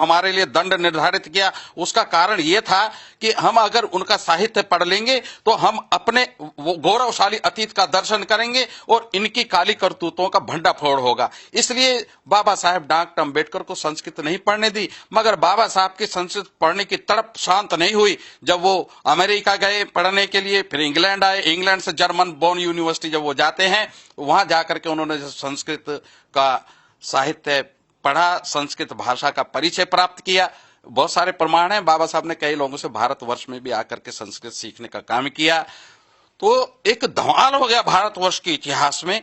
हमारे लिए दंड निर्धारित किया, उसका कारण यह था कि हम अगर उनका साहित्य पढ़ लेंगे तो हम अपने गौरवशाली अतीत का दर्शन करेंगे और इनकी काली करतूतों का भंडाफोड़ होगा। इसलिए बाबा साहेब डॉक्टर अंबेडकर को संस्कृत नहीं पढ़ने दी, मगर बाबा साहब की संस्कृत पढ़ने की तड़प शांत नहीं हुई। जब वो अमेरिका गए पढ़ने के लिए, फिर इंग्लैंड आए, इंग्लैंड से जर्मन बोर्न यूनिवर्सिटी जब वो जाते हैं, वहां जाकर के उन्होंने संस्कृत का साहित्य पढ़ा, संस्कृत भाषा का परिचय प्राप्त किया। बहुत सारे प्रमाण हैं, बाबा साहब ने कई लोगों से भारतवर्ष में भी आकर के संस्कृत सीखने का काम किया। तो एक धमाल हो गया भारतवर्ष के इतिहास में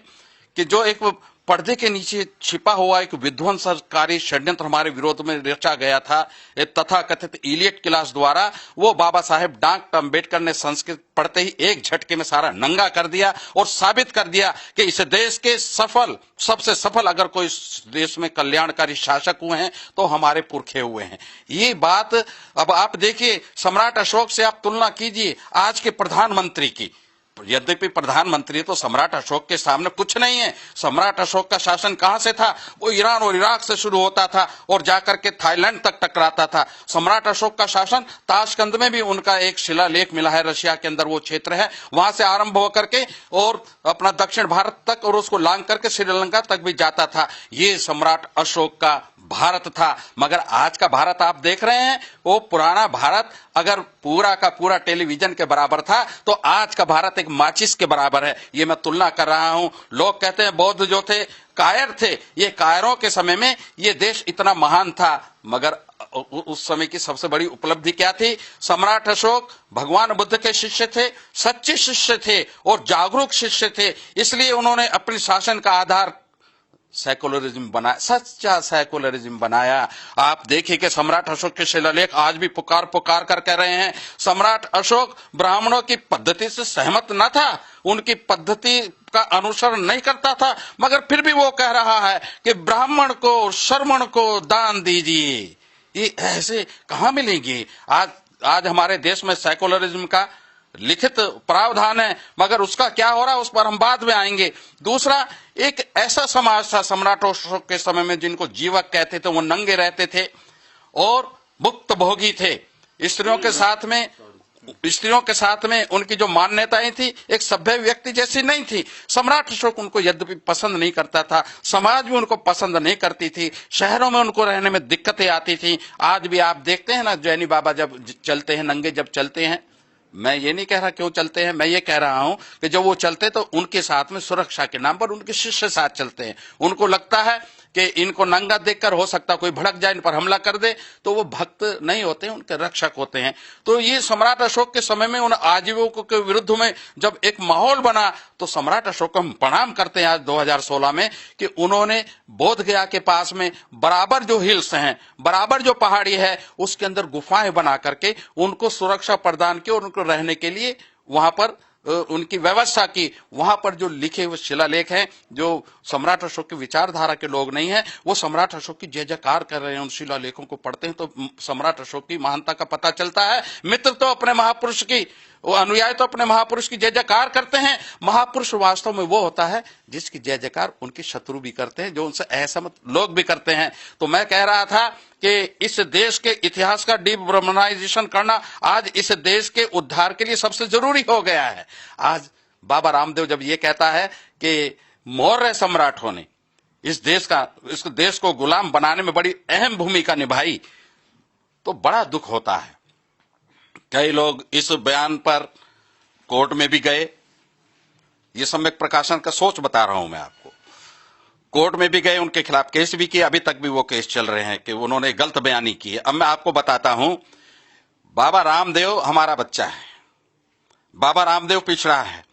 कि जो एक पर्दे के नीचे छिपा हुआ एक विध्वंसकारी षड्यंत्र हमारे विरोध में रचा गया था, तथा कथित इलियट क्लास द्वारा, वो बाबा साहेब डॉक्टर अंबेडकर ने संस्कृत पढ़ते ही एक झटके में सारा नंगा कर दिया और साबित कर दिया कि इस देश के सबसे सफल अगर कोई देश में कल्याणकारी शासक हुए हैं तो हमारे पुरखे हुए हैं। ये बात अब आप देखिए, सम्राट अशोक से आप तुलना कीजिए आज के प्रधानमंत्री की। यद्यपि प्रधानमंत्री तो सम्राट अशोक के सामने कुछ नहीं है। सम्राट अशोक का शासन कहां से था? वो ईरान और इराक से शुरू होता था और जाकर के थाईलैंड तक टकराता था। सम्राट अशोक का शासन, ताशकंद में भी उनका एक शिलालेख मिला है, रशिया के अंदर वो क्षेत्र है, वहां से आरंभ होकर के और अपना दक्षिण भारत तक और उसको लांग करके श्रीलंका तक भी जाता था। ये सम्राट अशोक का भारत था। मगर आज का भारत आप देख रहे हैं, वो पुराना भारत अगर पूरा का पूरा टेलीविजन के बराबर था तो आज का भारत एक माचिस के बराबर है। ये मैं तुलना कर रहा हूं। लोग कहते हैं बौद्ध जो थे कायर थे, ये कायरों के समय में ये देश इतना महान था, मगर उस समय की सबसे बड़ी उपलब्धि क्या थी? सम्राट अशोक भगवान बुद्ध के शिष्य थे, सच्चे शिष्य थे और जागरूक शिष्य थे। इसलिए उन्होंने अपने शासन का आधार सेकुलरिज्म बनाया, सच्चा सेकुलरिज्म बनाया। आप देखिए कि सम्राट अशोक के शिलालेख आज भी पुकार कर कह रहे हैं, सम्राट अशोक ब्राह्मणों की पद्धति से सहमत न था, उनकी पद्धति का अनुसरण नहीं करता था, मगर फिर भी वो कह रहा है कि ब्राह्मण को, श्रमण को दान दीजिए। ये ऐसे कहां मिलेंगे? आज हमारे देश में सेकुलरिज्म का लिखित प्रावधान है, मगर उसका क्या हो रहा है उस पर हम बाद में आएंगे। दूसरा, एक ऐसा समाज था सम्राट अशोक के समय में जिनको जीवक कहते थे, वो नंगे रहते थे और मुक्त भोगी थे। स्त्रियों के साथ में उनकी जो मान्यताएं थी एक सभ्य व्यक्ति जैसी नहीं थी। सम्राट अशोक उनको यद्यपि पसंद नहीं करता था, समाज भी उनको पसंद नहीं करती थी, शहरों में उनको रहने में दिक्कतें आती थी। आज भी आप देखते हैं ना, जैनी बाबा जब चलते हैं, नंगे जब चलते हैं, मैं ये नहीं कह रहा क्यों चलते हैं, मैं ये कह रहा हूं कि जब वो चलते तो उनके साथ में सुरक्षा के नाम पर उनके शिष्य साथ चलते हैं। उनको लगता है कि इनको नंगा देखकर हो सकता कोई भड़क जाए, इन पर हमला कर दे, तो वो भक्त नहीं होते हैं, उनके रक्षक होते हैं। तो ये सम्राट अशोक के समय में उन आजीविकों के विरुद्ध में जब एक माहौल बना तो सम्राट अशोक को हम प्रणाम करते हैं आज 2016 में कि उन्होंने बोध गया के पास में बराबर जो हिल्स हैं, बराबर जो पहाड़ी है, उसके अंदर गुफाएं बना करके उनको सुरक्षा प्रदान की और उनको रहने के लिए वहां पर उनकी व्यवस्था की। वहां पर जो लिखे हुए शिलालेख हैं, जो सम्राट अशोक की विचारधारा के लोग नहीं हैं, वो सम्राट अशोक की जय जयकार कर रहे हैं। उन शिलालेखों को पढ़ते हैं तो सम्राट अशोक की महानता का पता चलता है। मित्र तो अपने महापुरुष की, वो अनुयायी तो अपने महापुरुष की जय जयकार करते हैं। महापुरुष वास्तव में वो होता है जिसकी जय जयकार उनके शत्रु भी करते हैं, जो उनसे असहमत लोग भी करते हैं। तो मैं कह रहा था कि इस देश के इतिहास का डिब्रह्मनाइजेशन करना आज इस देश के उद्धार के लिए सबसे जरूरी हो गया है। आज बाबा रामदेव जब ये कहता है कि मौर्य सम्राटों ने इस देश को गुलाम बनाने में बड़ी अहम भूमिका निभाई, तो बड़ा दुख होता है। कई लोग इस बयान पर कोर्ट में भी गए। ये सम्यक प्रकाशन का सोच बता रहा हूं मैं आपको। कोर्ट में भी गए, उनके खिलाफ केस भी किए, अभी तक भी वो केस चल रहे हैं कि उन्होंने गलत बयानी की है। अब मैं आपको बताता हूं, बाबा रामदेव हमारा बच्चा है, बाबा रामदेव पिछड़ा है,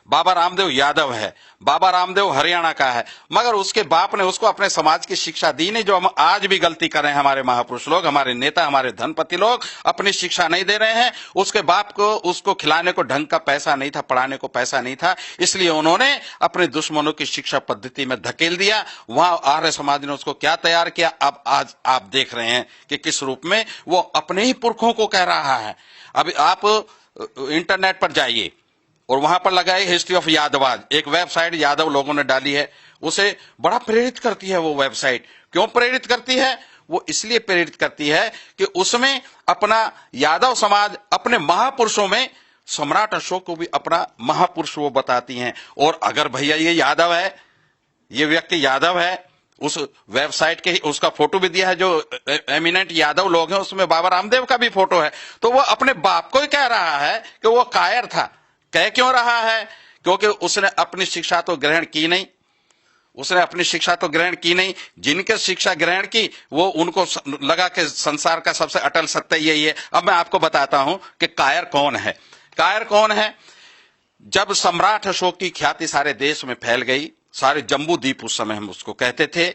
बाबा रामदेव यादव है, बाबा रामदेव हरियाणा का है, मगर उसके बाप ने उसको अपने समाज की शिक्षा दी नहीं। जो हम आज भी गलती कर रहे हैं, हमारे महापुरुष लोग, हमारे नेता, हमारे धनपति लोग अपनी शिक्षा नहीं दे रहे हैं। उसके बाप को उसको खिलाने को ढंग का पैसा नहीं था, पढ़ाने को पैसा नहीं था, इसलिए उन्होंने अपने दुश्मनों की शिक्षा पद्धति में धकेल दिया। वहां आर्य समाज ने उसको क्या तैयार किया, अब आज आप देख रहे हैं कि किस रूप में वो अपने ही पुरखों को कह रहा है। अभी आप इंटरनेट पर जाइए और वहां पर लगाए हिस्ट्री ऑफ यादवाज, एक वेबसाइट यादव लोगों ने डाली है, उसे बड़ा प्रेरित करती है वो वेबसाइट। क्यों प्रेरित करती है? वो इसलिए प्रेरित करती है कि उसमें अपना यादव समाज अपने महापुरुषों में सम्राट अशोक को भी अपना महापुरुष वो बताती हैं। और अगर भैया ये यादव है, ये व्यक्ति यादव है, उस वेबसाइट के उसका फोटो भी दिया है, जो एमिनेंट यादव लोग हैं उसमें बाबा रामदेव का भी फोटो है, तो वो अपने बाप को ही कह रहा है कि वो कायर था। कह क्यों रहा है? क्योंकि उसने अपनी शिक्षा तो ग्रहण की नहीं, उसने अपनी शिक्षा तो ग्रहण की नहीं। जिनके शिक्षा ग्रहण की वो उनको लगा कि संसार का सबसे अटल सत्य यही है। अब मैं आपको बताता हूं कि कायर कौन है। कायर कौन है? जब सम्राट अशोक की ख्याति सारे देश में फैल गई, सारे जम्बू द्वीप उस समय हम उसको कहते थे,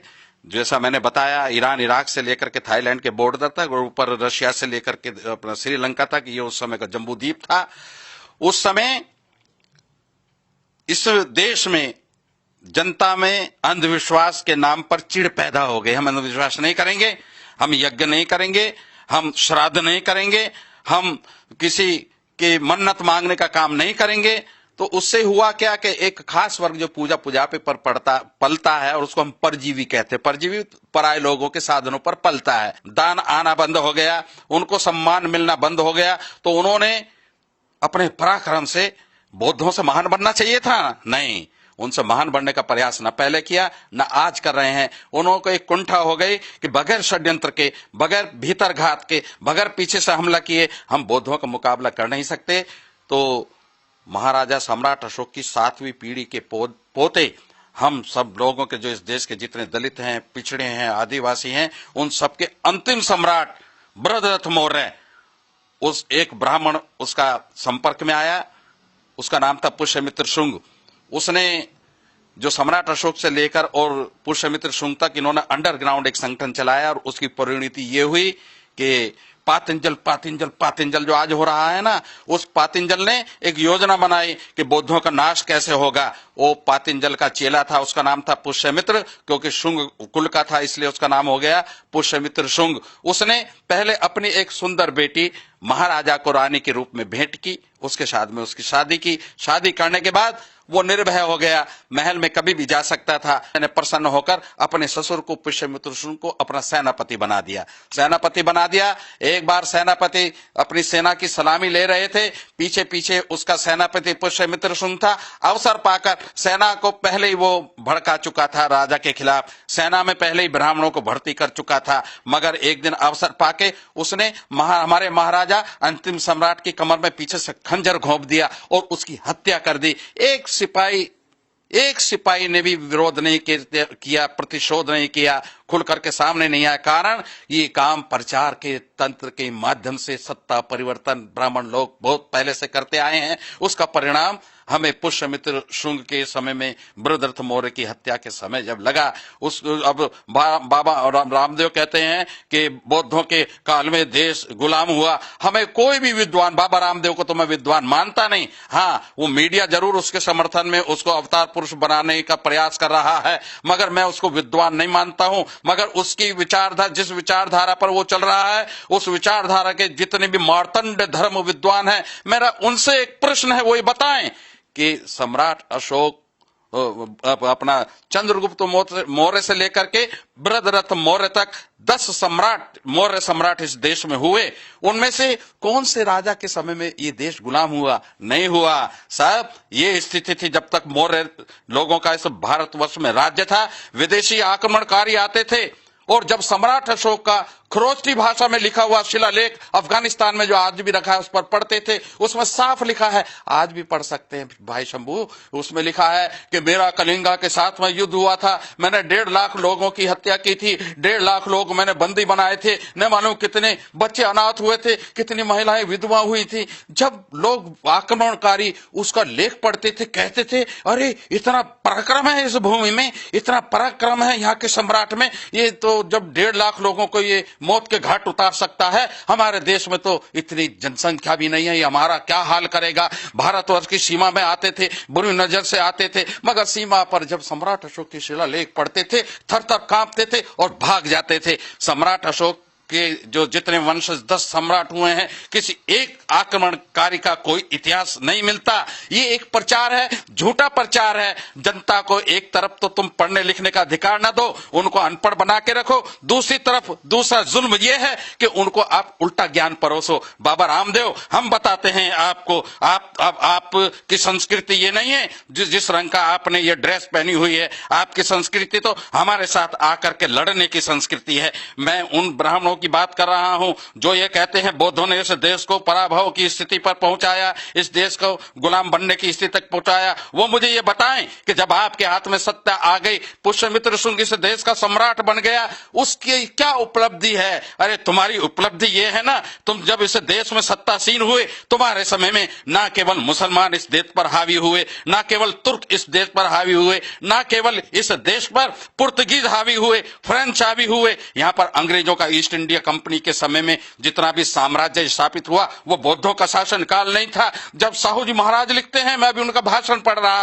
जैसा मैंने बताया ईरान इराक से लेकर के थाईलैंड के बॉर्डर तक और ऊपर रशिया से लेकर के अपना श्रीलंका तक, ये उस समय का जम्बू द्वीप था। उस समय इस देश में जनता में अंधविश्वास के नाम पर चिढ़ पैदा हो गई। हम अंधविश्वास नहीं करेंगे, हम यज्ञ नहीं करेंगे, हम श्राद्ध नहीं करेंगे, हम किसी के मन्नत मांगने का काम नहीं करेंगे। तो उससे हुआ क्या कि एक खास वर्ग जो पूजा पे पर पलता है, और उसको हम परजीवी कहते हैं। परजीवी पराये लोगों के साधनों पर पलता है। दान आना बंद हो गया, उनको सम्मान मिलना बंद हो गया। तो उन्होंने अपने पराक्रम से बौद्धों से महान बनना चाहिए था, नहीं, उनसे महान बनने का प्रयास न पहले किया न आज कर रहे हैं। उन्होंने को एक कुंठा हो गई कि बगैर षड्यंत्र के, बगैर भीतर घात के, बगैर पीछे से हमला किए हम बौद्धों का मुकाबला कर नहीं सकते। तो महाराजा सम्राट अशोक की 7वीं पीढ़ी के पोते हम सब लोगों के, जो इस देश के जितने दलित हैं, पिछड़े हैं, आदिवासी हैं, उन सबके अंतिम सम्राट बृहद्रथ मौर्य, उस एक ब्राह्मण उसका संपर्क में आया, उसका नाम था पुष्यमित्र शुंग। उसने जो सम्राट अशोक से लेकर और पुष्यमित्र शुंग तक इन्होंने अंडरग्राउंड एक संगठन चलाया, और उसकी परिणति ये हुई कि पातिंजल जो आज हो रहा है ना, उस पातिंजल ने एक योजना बनाई कि बौद्धों का नाश कैसे होगा। वो पातिंजल का चेला था, उसका नाम था पुष्यमित्र, क्योंकि शुंग कुल का था इसलिए उसका नाम हो गया पुष्यमित्र शुंग। उसने पहले अपनी एक सुंदर बेटी महाराजा को रानी के रूप में भेंट की, उसके साथ में उसकी शादी की। शादी करने के बाद वो निर्भय हो गया, महल में कभी भी जा सकता था। मैंने प्रसन्न होकर अपने ससुर को पुष्यमित्र शुंग को अपना सेनापति बना दिया। सेनापति बना दिया। एक बार सेनापति अपनी सेना की सलामी ले रहे थे, पीछे पीछे उसका सेनापति पुष्यमित्र शुंग था। अवसर पाकर सेना को पहले ही वो भड़का चुका था राजा के खिलाफ, सेना में पहले ही ब्राह्मणों को भर्ती कर चुका था। मगर एक दिन अवसर पाके उसने हमारे महाराजा अंतिम सम्राट की कमर में पीछे से खंजर घोंप दिया और उसकी हत्या कर दी। एक सिपाही ने भी विरोध नहीं किया, प्रतिशोध नहीं किया, खुल करके सामने नहीं आया। कारण ये काम प्रचार के तंत्र के माध्यम से सत्ता परिवर्तन ब्राह्मण लोग बहुत पहले से करते आए हैं। उसका परिणाम हमें पुष्यमित्र शुंग के समय में बृहद्रथ मौर्य की हत्या के समय जब लगा, अब बाबा रामदेव कहते हैं कि बौद्धों के काल में देश गुलाम हुआ। हमें कोई भी विद्वान, बाबा रामदेव को तो मैं विद्वान मानता नहीं, हाँ वो मीडिया जरूर उसके समर्थन में उसको अवतार पुरुष बनाने का प्रयास कर रहा है, मगर मैं उसको विद्वान नहीं मानता हूं। मगर उसकी विचारधारा, जिस विचारधारा पर वो चल रहा है, उस विचारधारा के जितने भी मार्तंड धर्म विद्वान हैं, मेरा उनसे एक प्रश्न है, वो ये बताएं कि सम्राट अशोक अपना चंद्रगुप्त मौर्य से लेकर के बृहद्रथ मौर्य तक 10 मौर्य सम्राट इस देश में हुए, उनमें से कौन से राजा के समय में ये देश गुलाम हुआ? नहीं हुआ साहब। ये स्थिति थी जब तक मौर्य लोगों का इस भारतवर्ष में राज्य था। विदेशी आक्रमणकारी आते थे, और जब सम्राट अशोक का खरोष्टी भाषा में लिखा हुआ शिलालेख अफगानिस्तान में जो आज भी रखा है उस पर पढ़ते थे, उसमें साफ लिखा है, आज भी पढ़ सकते हैं भाई शंभू, उसमें लिखा है कि मेरा कलिंगा के साथ में युद्ध हुआ था, मैंने 1.5 लाख लोगों की हत्या की थी, 1.5 लाख लोग मैंने बंदी बनाए थे, न मालूम कितने बच्चे अनाथ हुए थे, कितनी महिलाएं विधवा हुई थी। जब लोग आक्रमणकारी उसका लेख पढ़ते थे, कहते थे अरे इतना पराक्रम है इस भूमि में, इतना पराक्रम है यहाँ के सम्राट में, ये तो जब 1.5 लाख लोगों को ये मौत के घाट उतार सकता है, हमारे देश में तो इतनी जनसंख्या भी नहीं है, ये हमारा क्या हाल करेगा। भारतवर्ष की सीमा में आते थे, बुरी नजर से आते थे, मगर सीमा पर जब सम्राट अशोक की शिलालेख पढ़ते थे, थर थर कांपते थे और भाग जाते थे। सम्राट अशोक के जो जितने वंशज 10 सम्राट हुए हैं, किसी एक आक्रमणकारी का कोई इतिहास नहीं मिलता। ये एक प्रचार है, झूठा प्रचार है। जनता को एक तरफ तो तुम पढ़ने लिखने का अधिकार ना दो, उनको अनपढ़ बना के रखो, दूसरी तरफ दूसरा जुल्म ये है कि उनको आप उल्टा ज्ञान परोसो। बाबा रामदेव, हम बताते हैं आपको, आप की संस्कृति ये नहीं है जिस रंग का आपने ये ड्रेस पहनी हुई है। आपकी संस्कृति तो हमारे साथ आकर के लड़ने की संस्कृति है। मैं उन ब्राह्मणों की बात कर रहा हूं जो ये कहते हैं बौद्धों ने इस देश को पराभव की स्थिति पर पहुंचाया, इस देश को गुलाम बनने की स्थिति तक पहुंचाया। वो मुझे ये बताएं कि जब आपके हाथ में सत्ता आ गई, पुष्यमित्र शुंग इस देश का सम्राट बन गया, उसकी क्या उपलब्धि है? अरे तुम्हारी उपलब्धि ये है ना, तुम जब इस देश में सत्तासीन हुए, तुम्हारे समय में ना केवल मुसलमान इस देश पर हावी हुए, ना केवल तुर्क इस देश पर हावी हुए, ना केवल इस देश पर पुर्तगीज हावी हुए, फ्रेंच हावी हुए। यहाँ पर अंग्रेजों का ईस्ट इंडिया कंपनी के समय में जितना भी साम्राज्य स्थापित हुआ वो बौद्धों का शासन काल नहीं था। जब साहू जी महाराज लिखते हैं, मैं भी उनका भाषण पढ़ रहा